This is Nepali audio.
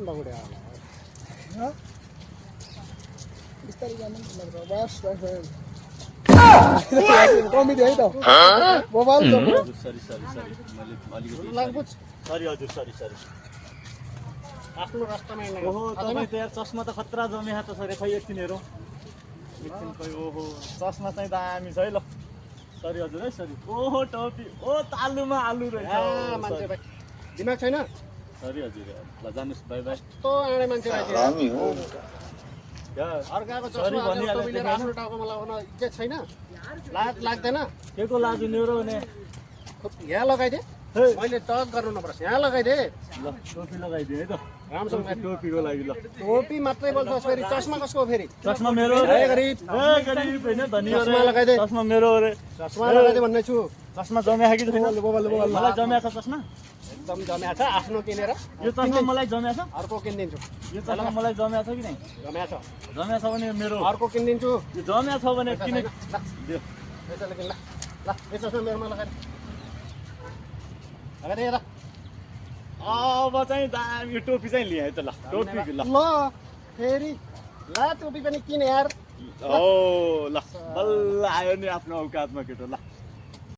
लगुडे हाँ? बिस्तारै जानु नि लग्छ बस बस कमेडी है त मोबाइल सरी मैले अलिकति लाग्छ सरी हजुर सरी आफ्नो रास्तामा हिँड्नु ओहो तपाईँ त यार चस्मा त खतरा जमे त सरी खै एकछिन हेरौँ एकछिन खै ओहो चस्मा चाहिँ दामी छ है ल सरी हजुर है सरी ओहो टोपी ओ तालुमा आलु रहेछ मान्छे भाइ दिमाग छैन सरी हजुर ल जानुहोस् बाई बाई कस्तो आँडे मान्छे अर्काको सरी चस्मा भनिहालेँ टोपी लिएर आफ्नो टाउकोमा लगाउन इज्जत छैन लाज लाग्दैन के को लाजु न्युरो हुने यहाँ लगाइदे हे मैले टच गर्नु नपर्छ यहाँ लगाइदे ल टोपी लगाइदिए है त राम्रोसँग टोपीको लागि ल टोपी मात्रै बोल्छ फेरि चस्मा कसको फेरि चस्मा मेरो ए गरिब गरिब होइन धनी चस्मा लगाइदे चस्मा मेरो अरे चस्मा लगाइदे भन्ने छु चस्मा जम्या कि छैन बोल मलाई जम्या छ चस्मा एकदम जम्या छ आफ्नो किनेर यो चस्मा मलाई जम्या छ अर्को किनिदिन्छु यो चस्मा मलाई जम्या छ कि नै जम्या छ जम्या छ भने मेरो अर्को किनिदिन्छु यो जम्या छ भने किन दियो यसैले किन ल यो चस्मा मेरोमा लगाइदे लगाइदे ल अब चाहिँ दामी यो टोपी चाहिँ लिएँ है त ल टोपी ल ल फेरि ला टोपी पनि किन यार ओ ल बल्ल आयो नि आफ्नो औकातमा केटो ल